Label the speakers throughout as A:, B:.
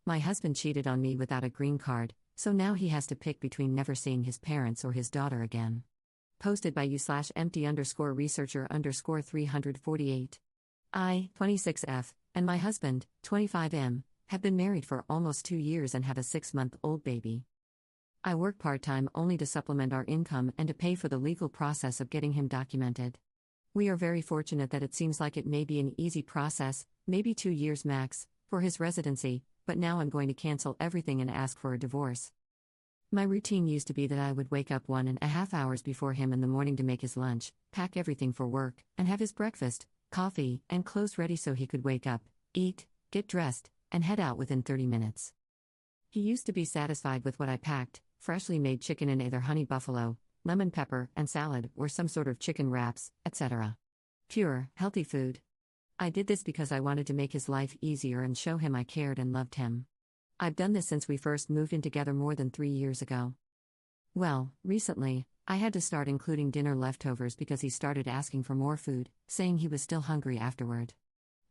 A: My husband cheated on me without a green card, so now he has to pick between never seeing his parents or his daughter again. Posted by u/empty_researcher_348. I, 26F, and my husband, 25M, have been married for almost 2 years and have a 6-month-old baby. I work part-time only to supplement our income and to pay for the legal process of getting him documented. We are very fortunate that it seems like it may be an easy process, maybe 2 years max, for his residency, but now I'm going to cancel everything and ask for a divorce. My routine used to be that I would wake up 1.5 hours before him in the morning to make his lunch, pack everything for work, and have his breakfast, coffee, and clothes ready so he could wake up, eat, get dressed, and head out within 30 minutes. He used to be satisfied with what I packed: freshly made chicken in either honey buffalo, lemon pepper, and salad, or some sort of chicken wraps, etc. Pure, healthy food. I did this because I wanted to make his life easier and show him I cared and loved him. I've done this since we first moved in together more than 3 years ago. Well, recently, I had to start including dinner leftovers because he started asking for more food, saying he was still hungry afterward.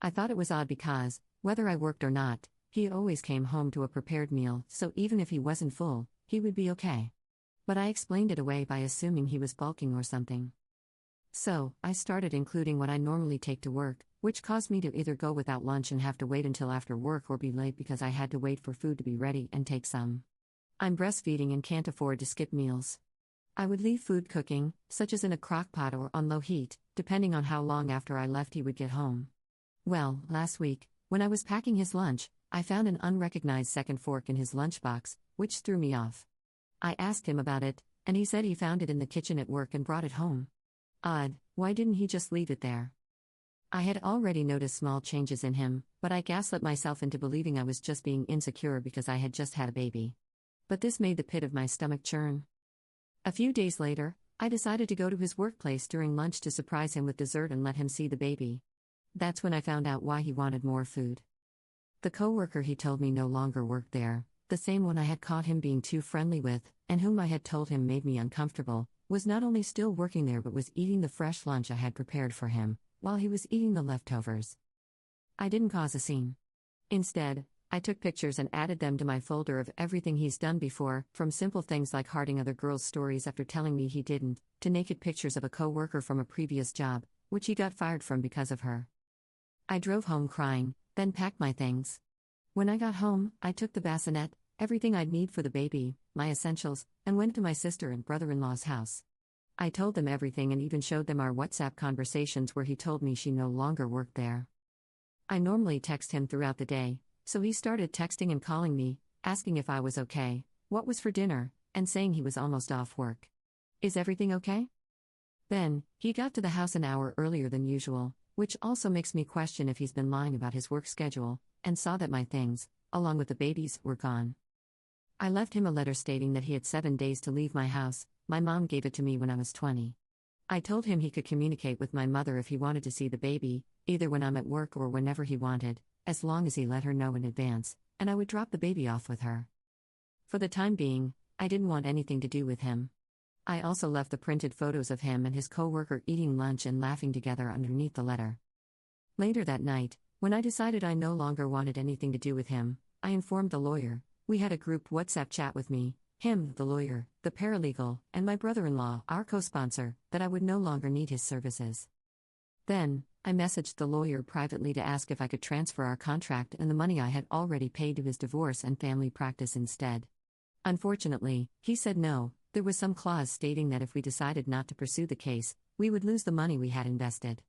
A: I thought it was odd because, whether I worked or not, he always came home to a prepared meal, so even if he wasn't full, he would be okay. But I explained it away by assuming he was bulking or something. So, I started including what I normally take to work, which caused me to either go without lunch and have to wait until after work or be late because I had to wait for food to be ready and take some. I'm breastfeeding and can't afford to skip meals. I would leave food cooking, such as in a crock pot or on low heat, depending on how long after I left he would get home. Well, last week, when I was packing his lunch, I found an unrecognized second fork in his lunchbox, which threw me off. I asked him about it, and he said he found it in the kitchen at work and brought it home. Odd, why didn't he just leave it there? I had already noticed small changes in him, but I gaslit myself into believing I was just being insecure because I had just had a baby. But this made the pit of my stomach churn. A few days later, I decided to go to his workplace during lunch to surprise him with dessert and let him see the baby. That's when I found out why he wanted more food. The coworker he told me no longer worked there, the same one I had caught him being too friendly with, and whom I had told him made me uncomfortable, was not only still working there but was eating the fresh lunch I had prepared for him, while he was eating the leftovers. I didn't cause a scene. Instead, I took pictures and added them to my folder of everything he's done before, from simple things like hearting other girls' stories after telling me he didn't, to naked pictures of a coworker from a previous job, which he got fired from because of her. I drove home crying, then packed my things. When I got home, I took the bassinet, everything I'd need for the baby, my essentials, and went to my sister and brother-in-law's house. I told them everything and even showed them our WhatsApp conversations where he told me she no longer worked there. I normally text him throughout the day, so he started texting and calling me, asking if I was okay, what was for dinner, and saying he was almost off work. Is everything okay? Then, he got to the house an hour earlier than usual, which also makes me question if he's been lying about his work schedule, and saw that my things, along with the babies, were gone. I left him a letter stating that he had 7 days to leave my house. My mom gave it to me when I was 20. I told him he could communicate with my mother if he wanted to see the baby, either when I'm at work or whenever he wanted, as long as he let her know in advance, and I would drop the baby off with her. For the time being, I didn't want anything to do with him. I also left the printed photos of him and his coworker eating lunch and laughing together underneath the letter. Later that night, when I decided I no longer wanted anything to do with him, I informed the lawyer. We had a group WhatsApp chat with me, him, the lawyer, the paralegal, and my brother-in-law, our co-sponsor, that I would no longer need his services. Then, I messaged the lawyer privately to ask if I could transfer our contract and the money I had already paid to his divorce and family practice instead. Unfortunately, he said no. There was some clause stating that if we decided not to pursue the case, we would lose the money we had invested.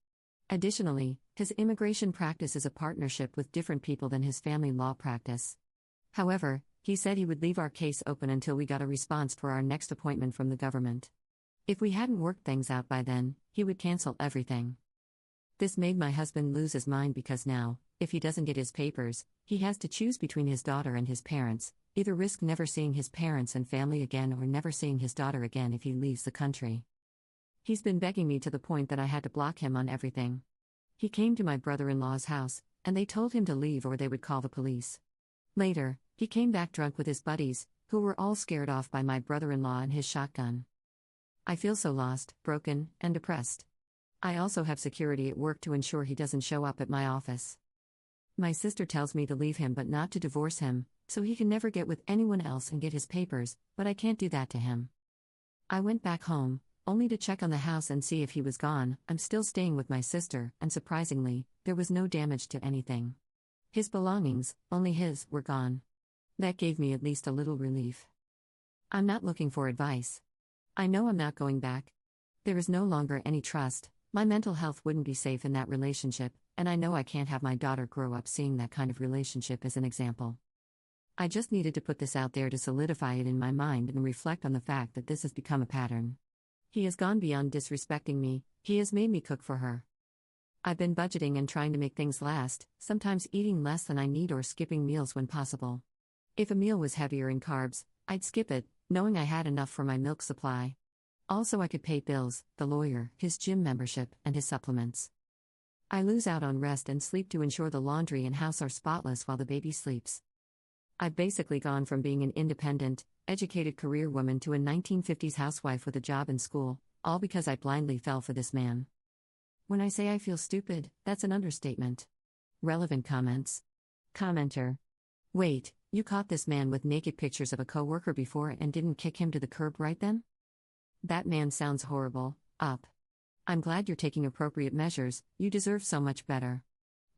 A: Additionally, his immigration practice is a partnership with different people than his family law practice. However, he said he would leave our case open until we got a response for our next appointment from the government. If we hadn't worked things out by then, he would cancel everything. This made my husband lose his mind because now, if he doesn't get his papers, he has to choose between his daughter and his parents, either risk never seeing his parents and family again or never seeing his daughter again if he leaves the country. He's been begging me to the point that I had to block him on everything. He came to my brother-in-law's house, and they told him to leave or they would call the police. Later, he came back drunk with his buddies, who were all scared off by my brother-in-law and his shotgun. I feel so lost, broken, and depressed. I also have security at work to ensure he doesn't show up at my office. My sister tells me to leave him but not to divorce him, so he can never get with anyone else and get his papers, but I can't do that to him. I went back home, only to check on the house and see if he was gone. I'm still staying with my sister, and surprisingly, there was no damage to anything. His belongings, only his, were gone. That gave me at least a little relief. I'm not looking for advice. I know I'm not going back. There is no longer any trust, my mental health wouldn't be safe in that relationship, and I know I can't have my daughter grow up seeing that kind of relationship as an example. I just needed to put this out there to solidify it in my mind and reflect on the fact that this has become a pattern. He has gone beyond disrespecting me, he has made me cook for her. I've been budgeting and trying to make things last, sometimes eating less than I need or skipping meals when possible. If a meal was heavier in carbs, I'd skip it, knowing I had enough for my milk supply. Also, I could pay bills, the lawyer, his gym membership, and his supplements. I lose out on rest and sleep to ensure the laundry and house are spotless while the baby sleeps. I've basically gone from being an independent, educated career woman to a 1950s housewife with a job and school, all because I blindly fell for this man. When I say I feel stupid, that's an understatement. Relevant comments. Commenter. Wait, you caught this man with naked pictures of a coworker before and didn't kick him to the curb right then? That man sounds horrible. Up. I'm glad you're taking appropriate measures, you deserve so much better.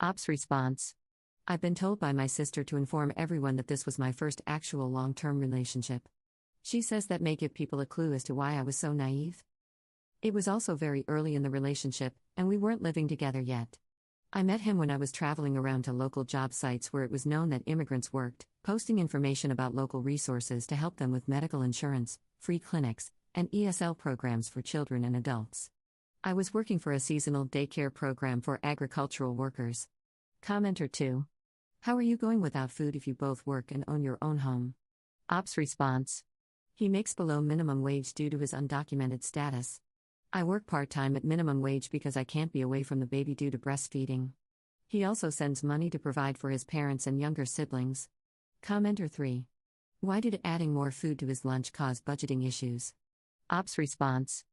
A: Ops response. I've been told by my sister to inform everyone that this was my first actual long-term relationship. She says that may give people a clue as to why I was so naive. It was also very early in the relationship, and we weren't living together yet. I met him when I was traveling around to local job sites where it was known that immigrants worked, posting information about local resources to help them with medical insurance, free clinics, and ESL programs for children and adults. I was working for a seasonal daycare program for agricultural workers. Commenter 2. How are you going without food if you both work and own your own home? Ops response. He makes below minimum wage due to his undocumented status. I work part-time at minimum wage because I can't be away from the baby due to breastfeeding. He also sends money to provide for his parents and younger siblings. Commenter 3. Why did adding more food to his lunch cause budgeting issues? Ops response.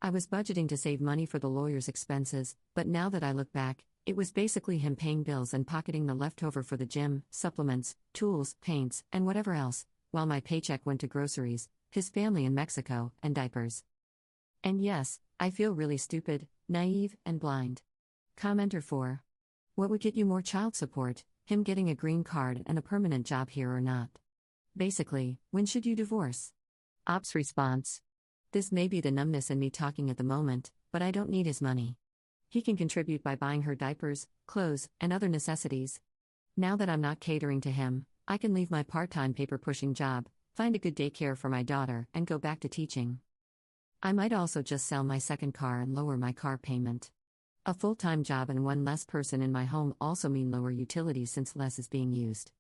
A: I was budgeting to save money for the lawyer's expenses, but now that I look back, it was basically him paying bills and pocketing the leftover for the gym, supplements, tools, paints, and whatever else, while my paycheck went to groceries, his family in Mexico, and diapers. And yes, I feel really stupid, naive, and blind. Commenter 4. What would get you more child support, him getting a green card and a permanent job here or not? Basically, when should you divorce? Ops response. This may be the numbness in me talking at the moment, but I don't need his money. He can contribute by buying her diapers, clothes, and other necessities. Now that I'm not catering to him, I can leave my part-time paper-pushing job, find a good daycare for my daughter, and go back to teaching. I might also just sell my second car and lower my car payment. A full-time job and one less person in my home also mean lower utilities since less is being used.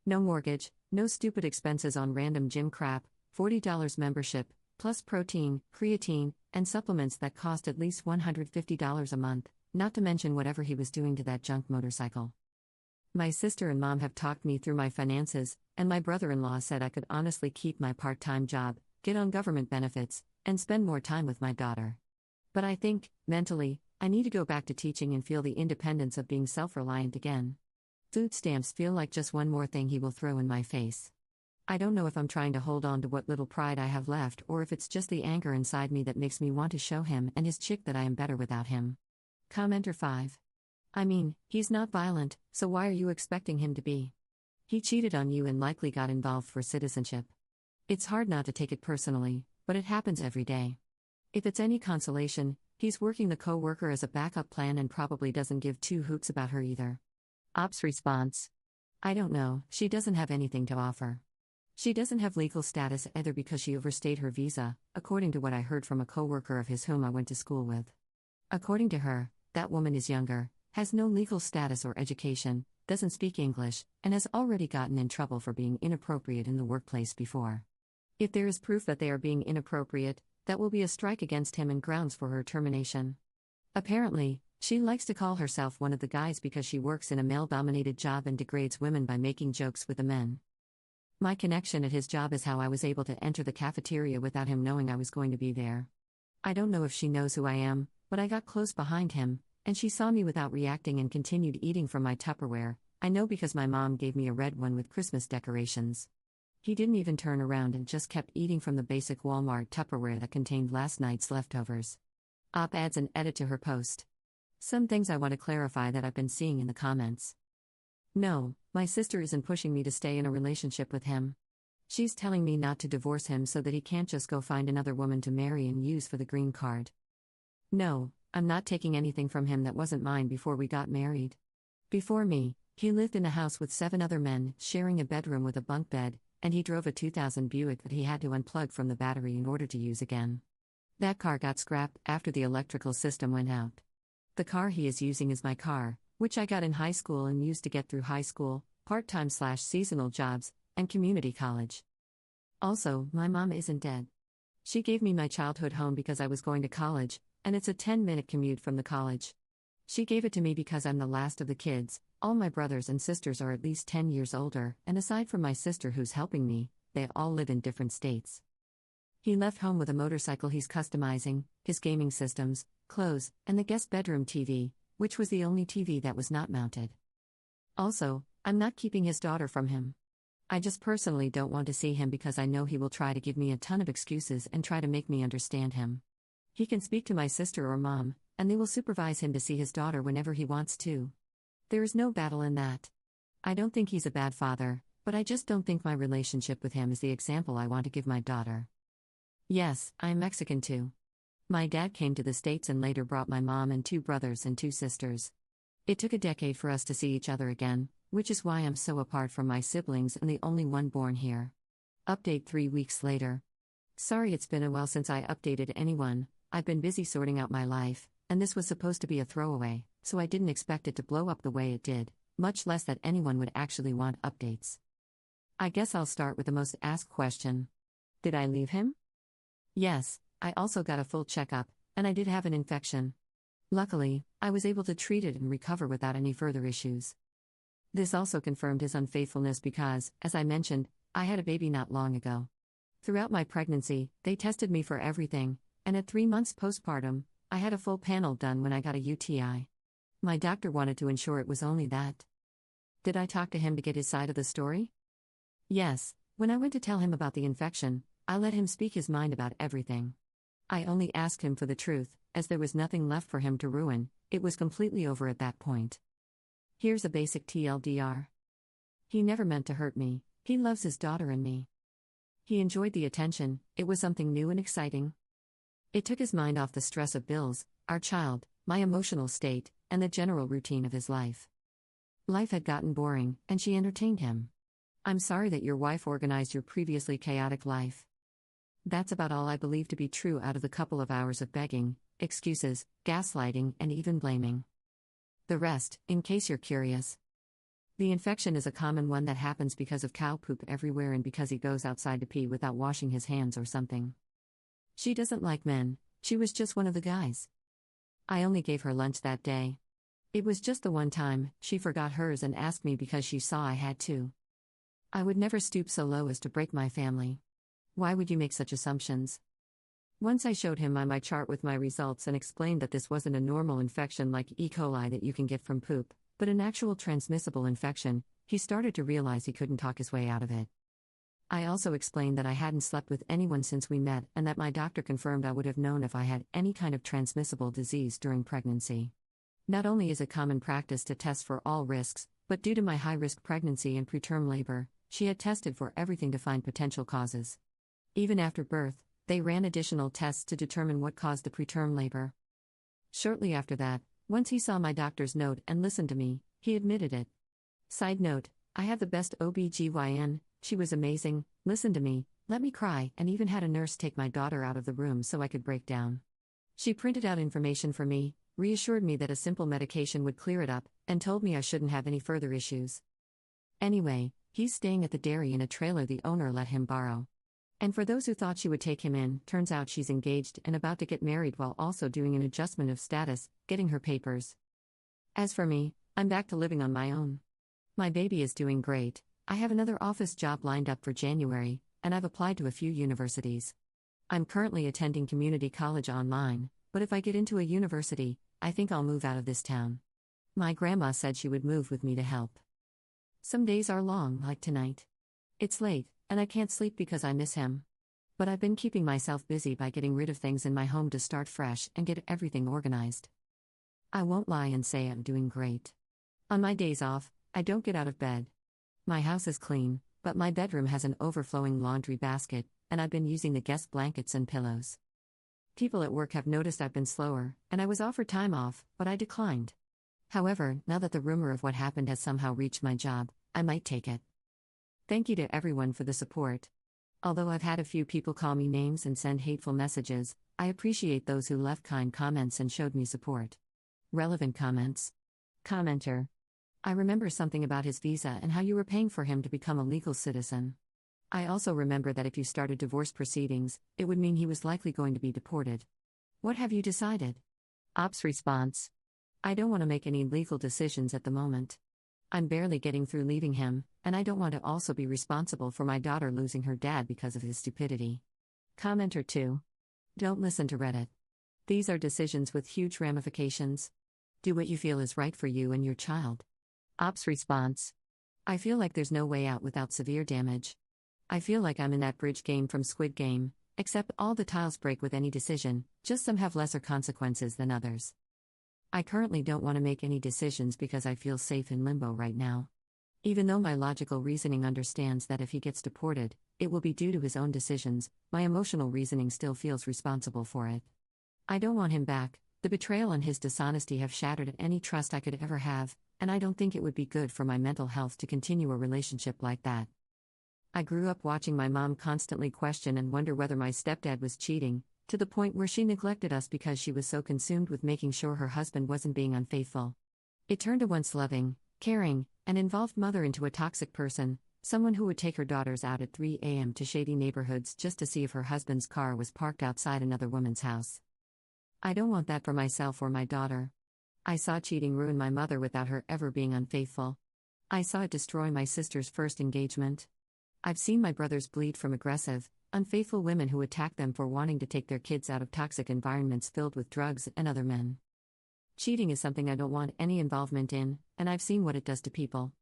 A: No mortgage, no stupid expenses on random gym crap, $40 membership, plus protein, creatine, and supplements that cost at least $150 a month, not to mention whatever he was doing to that junk motorcycle. My sister and mom have talked me through my finances, and my brother-in-law said I could honestly keep my part-time job, get on government benefits, and spend more time with my daughter. But I think, mentally, I need to go back to teaching and feel the independence of being self-reliant again. Food stamps feel like just one more thing he will throw in my face. I don't know if I'm trying to hold on to what little pride I have left or if it's just the anger inside me that makes me want to show him and his chick that I am better without him. Commenter 5. I mean, he's not violent, so why are you expecting him to be? He cheated on you and likely got involved for citizenship. It's hard not to take it personally, but it happens every day. If it's any consolation, he's working the co-worker as a backup plan and probably doesn't give two hoots about her either. Ops response. I don't know, she doesn't have anything to offer. She doesn't have legal status either because she overstayed her visa, according to what I heard from a coworker of his whom I went to school with. According to her, that woman is younger, has no legal status or education, doesn't speak English, and has already gotten in trouble for being inappropriate in the workplace before. If there is proof that they are being inappropriate, that will be a strike against him and grounds for her termination. Apparently, she likes to call herself one of the guys because she works in a male-dominated job and degrades women by making jokes with the men. My connection at his job is how I was able to enter the cafeteria without him knowing I was going to be there. I don't know if she knows who I am, but I got close behind him, and she saw me without reacting and continued eating from my Tupperware, I know because my mom gave me a red one with Christmas decorations. He didn't even turn around and just kept eating from the basic Walmart Tupperware that contained last night's leftovers. Adds an edit to her post. Some things I want to clarify that I've been seeing in the comments. No, my sister isn't pushing me to stay in a relationship with him. She's telling me not to divorce him so that he can't just go find another woman to marry and use for the green card. No, I'm not taking anything from him that wasn't mine before we got married. Before me, he lived in a house with 7 other men, sharing a bedroom with a bunk bed, and he drove a 2000 Buick that he had to unplug from the battery in order to use again. That car got scrapped after the electrical system went out. The car he is using is my car, which I got in high school and used to get through high school, part-time/seasonal jobs, and community college. Also, my mom isn't dead. She gave me my childhood home because I was going to college, and it's a 10-minute commute from the college. She gave it to me because I'm the last of the kids. All my brothers and sisters are at least 10 years older, and aside from my sister who's helping me, they all live in different states. He left home with a motorcycle he's customizing, his gaming systems, clothes, and the guest bedroom TV, which was the only TV that was not mounted. Also, I'm not keeping his daughter from him. I just personally don't want to see him because I know he will try to give me a ton of excuses and try to make me understand him. He can speak to my sister or mom, and they will supervise him to see his daughter whenever he wants to. There is no battle in that. I don't think he's a bad father, but I just don't think my relationship with him is the example I want to give my daughter. Yes, I'm Mexican too. My dad came to the States and later brought my mom and 2 brothers and 2 sisters. It took a decade for us to see each other again, which is why I'm so apart from my siblings and the only one born here. Update 3 weeks later. Sorry it's been a while since I updated anyone. I've been busy sorting out my life, and this was supposed to be a throwaway, so I didn't expect it to blow up the way it did, much less that anyone would actually want updates. I guess I'll start with the most asked question. Did I leave him? Yes, I also got a full checkup, and I did have an infection. Luckily, I was able to treat it and recover without any further issues. This also confirmed his unfaithfulness because, as I mentioned, I had a baby not long ago. Throughout my pregnancy, they tested me for everything, and at 3 months postpartum, I had a full panel done when I got a UTI. My doctor wanted to ensure it was only that. Did I talk to him to get his side of the story? Yes, when I went to tell him about the infection, I let him speak his mind about everything. I only asked him for the truth, as there was nothing left for him to ruin, it was completely over at that point. Here's a basic TLDR. He never meant to hurt me, he loves his daughter and me. He enjoyed the attention, it was something new and exciting. It took his mind off the stress of bills, our child, my emotional state, and the general routine of his life. Life had gotten boring, and she entertained him. I'm sorry that your wife organized your previously chaotic life. That's about all I believe to be true out of the couple of hours of begging, excuses, gaslighting, and even blaming. The rest, in case you're curious. The infection is a common one that happens because of cow poop everywhere and because he goes outside to pee without washing his hands or something. She doesn't like men, she was just one of the guys. I only gave her lunch that day. It was just the one time, she forgot hers and asked me because she saw I had to. I would never stoop so low as to break my family. Why would you make such assumptions? Once I showed him my chart with my results and explained that this wasn't a normal infection like E. coli that you can get from poop, but an actual transmissible infection, he started to realize he couldn't talk his way out of it. I also explained that I hadn't slept with anyone since we met and that my doctor confirmed I would have known if I had any kind of transmissible disease during pregnancy. Not only is it common practice to test for all risks, but due to my high-risk pregnancy and preterm labor, she had tested for everything to find potential causes. Even after birth, they ran additional tests to determine what caused the preterm labor. Shortly after that, once he saw my doctor's note and listened to me, he admitted it. Side note, I have the best OB/GYN, she was amazing, listened to me, let me cry, and even had a nurse take my daughter out of the room so I could break down. She printed out information for me, reassured me that a simple medication would clear it up, and told me I shouldn't have any further issues. Anyway, he's staying at the dairy in a trailer the owner let him borrow. And for those who thought she would take him in, turns out she's engaged and about to get married while also doing an adjustment of status, getting her papers. As for me, I'm back to living on my own. My baby is doing great, I have another office job lined up for January, and I've applied to a few universities. I'm currently attending community college online, but if I get into a university, I think I'll move out of this town. My grandma said she would move with me to help. Some days are long, like tonight. It's late, and I can't sleep because I miss him. But I've been keeping myself busy by getting rid of things in my home to start fresh and get everything organized. I won't lie and say I'm doing great. On my days off, I don't get out of bed. My house is clean, but my bedroom has an overflowing laundry basket, and I've been using the guest blankets and pillows. People at work have noticed I've been slower, and I was offered time off, but I declined. However, now that the rumor of what happened has somehow reached my job, I might take it. Thank you to everyone for the support. Although I've had a few people call me names and send hateful messages, I appreciate those who left kind comments and showed me support. Relevant comments. Commenter. I remember something about his visa and how you were paying for him to become a legal citizen. I also remember that if you started divorce proceedings, it would mean he was likely going to be deported. What have you decided? Ops response. I don't want to make any legal decisions at the moment. I'm barely getting through leaving him, and I don't want to also be responsible for my daughter losing her dad because of his stupidity. Commenter 2. Don't listen to Reddit. These are decisions with huge ramifications. Do what you feel is right for you and your child. Ops response. I feel like there's no way out without severe damage. I feel like I'm in that bridge game from Squid Game, except all the tiles break with any decision, just some have lesser consequences than others. I currently don't want to make any decisions because I feel safe in limbo right now. Even though my logical reasoning understands that if he gets deported, it will be due to his own decisions, my emotional reasoning still feels responsible for it. I don't want him back. The betrayal and his dishonesty have shattered any trust I could ever have, and I don't think it would be good for my mental health to continue a relationship like that. I grew up watching my mom constantly question and wonder whether my stepdad was cheating, to the point where she neglected us because she was so consumed with making sure her husband wasn't being unfaithful. It turned a once loving, caring, and involved mother into a toxic person, someone who would take her daughters out at 3 a.m. to shady neighborhoods just to see if her husband's car was parked outside another woman's house. I don't want that for myself or my daughter. I saw cheating ruin my mother without her ever being unfaithful. I saw it destroy my sister's first engagement. I've seen my brothers bleed from aggressive, unfaithful women who attack them for wanting to take their kids out of toxic environments filled with drugs and other men. Cheating is something I don't want any involvement in, and I've seen what it does to people.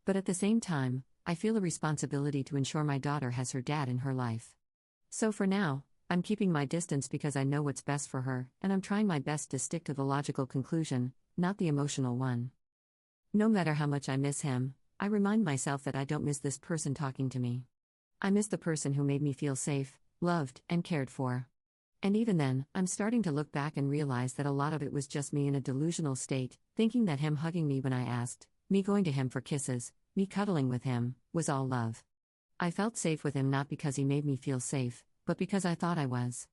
A: But at the same time, I feel a responsibility to ensure my daughter has her dad in her life. So for now, I'm keeping my distance because I know what's best for her, and I'm trying my best to stick to the logical conclusion, not the emotional one. No matter how much I miss him, I remind myself that I don't miss this person talking to me. I miss the person who made me feel safe, loved, and cared for. And even then, I'm starting to look back and realize that a lot of it was just me in a delusional state, thinking that him hugging me when I asked, me going to him for kisses, me cuddling with him, was all love. I felt safe with him not because he made me feel safe, but because I thought I was.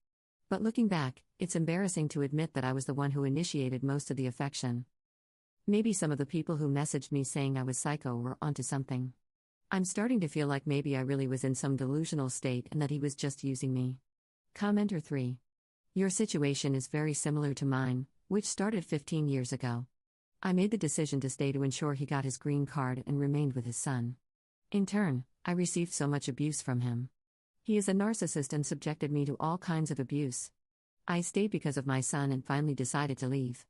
A: But looking back, it's embarrassing to admit that I was the one who initiated most of the affection. Maybe some of the people who messaged me saying I was psycho were onto something. I'm starting to feel like maybe I really was in some delusional state and that he was just using me. Commenter 3. Your situation is very similar to mine, which started 15 years ago. I made the decision to stay to ensure he got his green card and remained with his son. In turn, I received so much abuse from him. He is a narcissist and subjected me to all kinds of abuse. I stayed because of my son and finally decided to leave.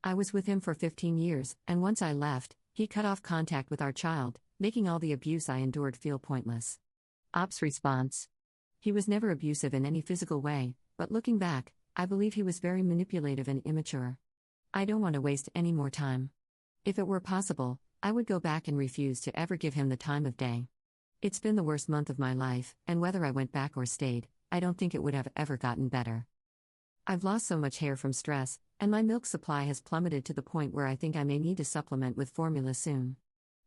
A: I was with him for 15 years, and once I left, he cut off contact with our child, making all the abuse I endured feel pointless. Ops response. He was never abusive in any physical way, but looking back, I believe he was very manipulative and immature. I don't want to waste any more time. If it were possible, I would go back and refuse to ever give him the time of day. It's been the worst month of my life, and whether I went back or stayed, I don't think it would have ever gotten better. I've lost so much hair from stress, and my milk supply has plummeted to the point where I think I may need to supplement with formula soon.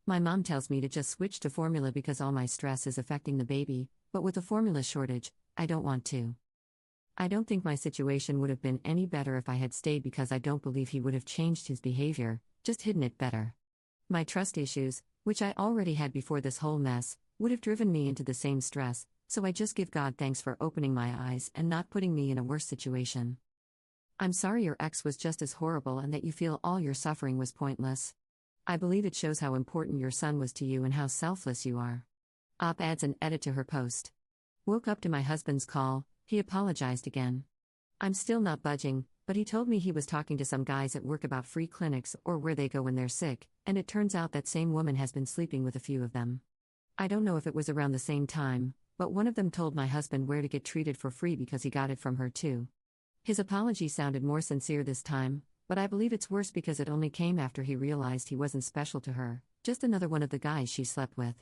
A: My mom tells me to just switch to formula because all my stress is affecting the baby, but with a formula shortage, I don't want to. I don't think my situation would have been any better if I had stayed because I don't believe he would have changed his behavior, just hidden it better. My trust issues, which I already had before this whole mess, would have driven me into the same stress, so I just give God thanks for opening my eyes and not putting me in a worse situation. I'm sorry your ex was just as horrible and that you feel all your suffering was pointless. I believe it shows how important your son was to you and how selfless you are. Op adds an edit to her post. Woke up to my husband's call, he apologized again. I'm still not budging, but he told me he was talking to some guys at work about free clinics or where they go when they're sick, and it turns out that same woman has been sleeping with a few of them. I don't know if it was around the same time, but one of them told my husband where to get treated for free because he got it from her too. His apology sounded more sincere this time, but I believe it's worse because it only came after he realized he wasn't special to her, just another one of the guys she slept with.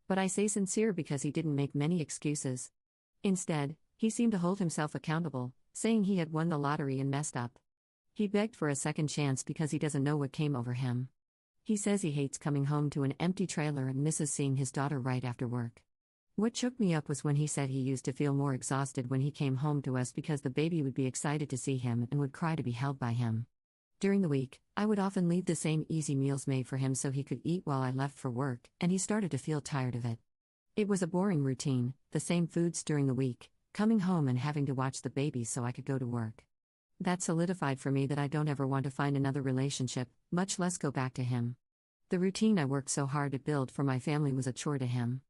A: But I say sincere because he didn't make many excuses. Instead, he seemed to hold himself accountable, saying he had won the lottery and messed up. He begged for a second chance because he doesn't know what came over him. He says he hates coming home to an empty trailer and misses seeing his daughter right after work. What shook me up was when he said he used to feel more exhausted when he came home to us because the baby would be excited to see him and would cry to be held by him. During the week, I would often leave the same easy meals made for him so he could eat while I left for work, and he started to feel tired of it. It was a boring routine, the same foods during the week, coming home and having to watch the baby so I could go to work. That solidified for me that I don't ever want to find another relationship, much less go back to him. The routine I worked so hard to build for my family was a chore to him.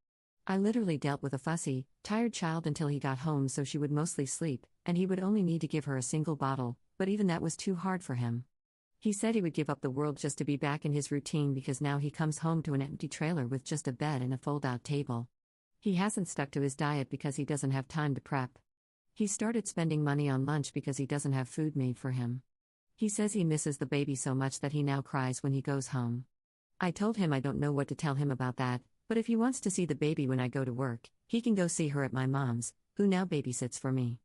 A: I literally dealt with a fussy, tired child until he got home so she would mostly sleep, and he would only need to give her a single bottle, but even that was too hard for him. He said he would give up the world just to be back in his routine because now he comes home to an empty trailer with just a bed and a fold-out table. He hasn't stuck to his diet because he doesn't have time to prep. He started spending money on lunch because he doesn't have food made for him. He says he misses the baby so much that he now cries when he goes home. I told him I don't know what to tell him about that, but if he wants to see the baby when I go to work, he can go see her at my mom's, who now babysits for me.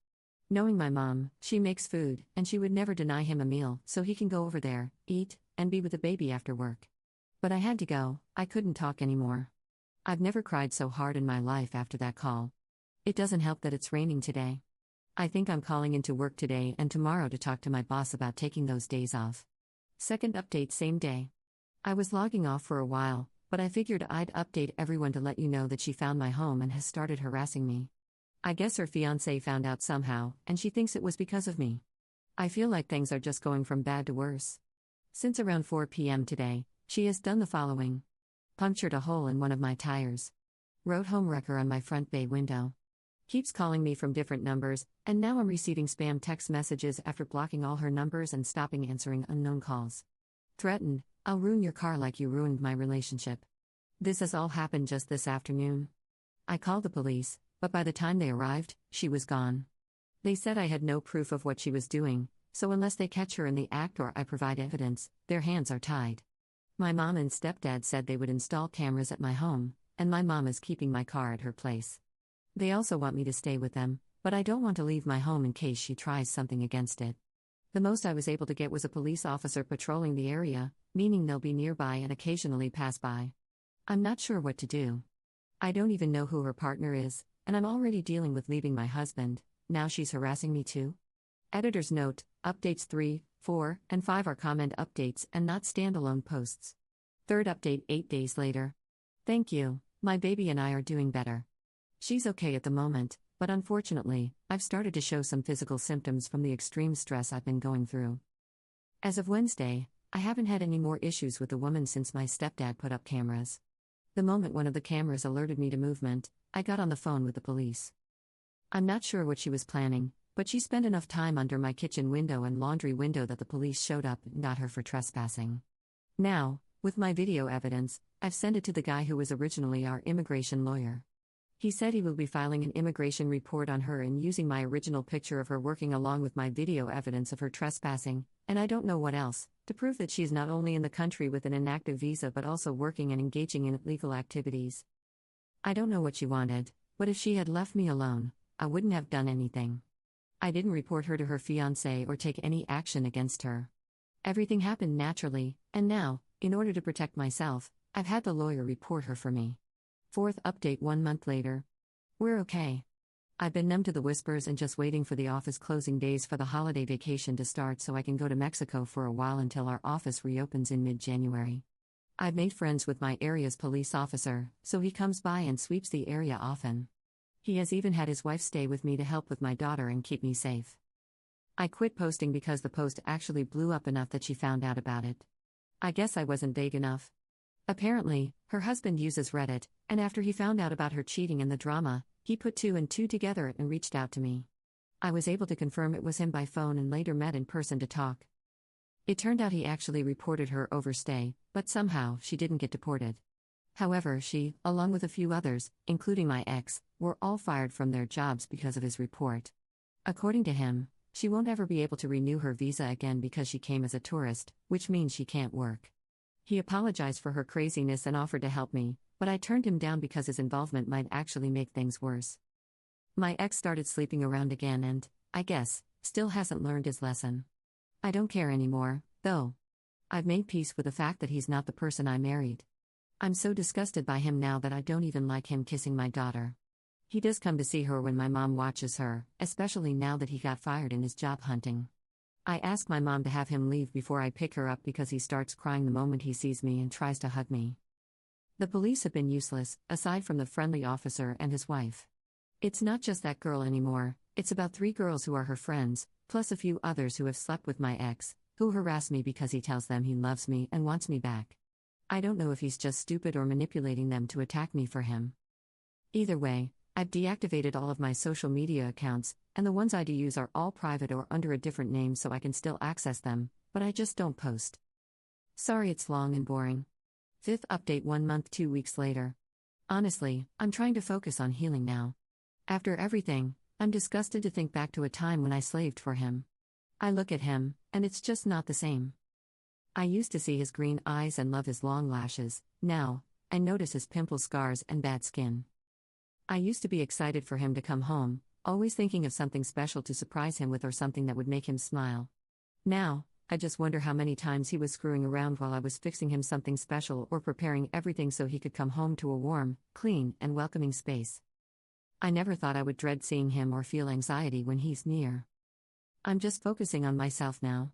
A: Knowing my mom, she makes food, and she would never deny him a meal, so he can go over there, eat, and be with the baby after work. But I had to go, I couldn't talk anymore. I've never cried so hard in my life after that call. It doesn't help that it's raining today. I think I'm calling into work today and tomorrow to talk to my boss about taking those days off. Second update same day. I was logging off for a while, but I figured I'd update everyone to let you know that she found my home and has started harassing me. I guess her fiancé found out somehow, and she thinks it was because of me. I feel like things are just going from bad to worse. Since around 4 p.m. today, she has done the following. Punctured a hole in one of my tires. Wrote home wrecker on my front bay window. Keeps calling me from different numbers, and now I'm receiving spam text messages after blocking all her numbers and stopping answering unknown calls. Threatened, I'll ruin your car like you ruined my relationship. This has all happened just this afternoon. I called the police, but by the time they arrived, she was gone. They said I had no proof of what she was doing, so unless they catch her in the act or I provide evidence, their hands are tied. My mom and stepdad said they would install cameras at my home, and my mom is keeping my car at her place. They also want me to stay with them, but I don't want to leave my home in case she tries something against it. The most I was able to get was a police officer patrolling the area, meaning they'll be nearby and occasionally pass by. I'm not sure what to do. I don't even know who her partner is, and I'm already dealing with leaving my husband, now she's harassing me too? Editor's note, updates 3, 4, and 5 are comment updates and not standalone posts. Third update 8 days later. Thank you, my baby and I are doing better. She's okay at the moment, but unfortunately, I've started to show some physical symptoms from the extreme stress I've been going through. As of Wednesday, I haven't had any more issues with the woman since my stepdad put up cameras. The moment one of the cameras alerted me to movement, I got on the phone with the police. I'm not sure what she was planning, but she spent enough time under my kitchen window and laundry window that the police showed up and got her for trespassing. Now, with my video evidence, I've sent it to the guy who was originally our immigration lawyer. He said he will be filing an immigration report on her and using my original picture of her working along with my video evidence of her trespassing, and I don't know what else, to prove that she's not only in the country with an inactive visa but also working and engaging in illegal activities. I don't know what she wanted, but if she had left me alone, I wouldn't have done anything. I didn't report her to her fiancé or take any action against her. Everything happened naturally, and now, in order to protect myself, I've had the lawyer report her for me. Fourth update 1 month later. We're okay. I've been numb to the whispers and just waiting for the office closing days for the holiday vacation to start so I can go to Mexico for a while until our office reopens in mid-January. I've made friends with my area's police officer, so he comes by and sweeps the area often. He has even had his wife stay with me to help with my daughter and keep me safe. I quit posting because the post actually blew up enough that she found out about it. I guess I wasn't vague enough. Apparently, her husband uses Reddit, and after he found out about her cheating and the drama, he put 2 and 2 together and reached out to me. I was able to confirm it was him by phone and later met in person to talk. It turned out he actually reported her overstay, but somehow she didn't get deported. However, she, along with a few others, including my ex, were all fired from their jobs because of his report. According to him, she won't ever be able to renew her visa again because she came as a tourist, which means she can't work. He apologized for her craziness and offered to help me, but I turned him down because his involvement might actually make things worse. My ex started sleeping around again and, I guess, still hasn't learned his lesson. I don't care anymore, though. I've made peace with the fact that he's not the person I married. I'm so disgusted by him now that I don't even like him kissing my daughter. He does come to see her when my mom watches her, especially now that he got fired in his job hunting. I ask my mom to have him leave before I pick her up because he starts crying the moment he sees me and tries to hug me. The police have been useless, aside from the friendly officer and his wife. It's not just that girl anymore, it's about 3 girls who are her friends, plus a few others who have slept with my ex, who harass me because he tells them he loves me and wants me back. I don't know if he's just stupid or manipulating them to attack me for him. Either way, I've deactivated all of my social media accounts, and the ones I do use are all private or under a different name so I can still access them, but I just don't post. Sorry it's long and boring. 5th update 1 month 2 weeks later. Honestly, I'm trying to focus on healing now. After everything, I'm disgusted to think back to a time when I slaved for him. I look at him, and it's just not the same. I used to see his green eyes and love his long lashes. Now, I notice his pimple scars and bad skin. I used to be excited for him to come home, always thinking of something special to surprise him with or something that would make him smile. Now, I just wonder how many times he was screwing around while I was fixing him something special or preparing everything so he could come home to a warm, clean, and welcoming space. I never thought I would dread seeing him or feel anxiety when he's near. I'm just focusing on myself now.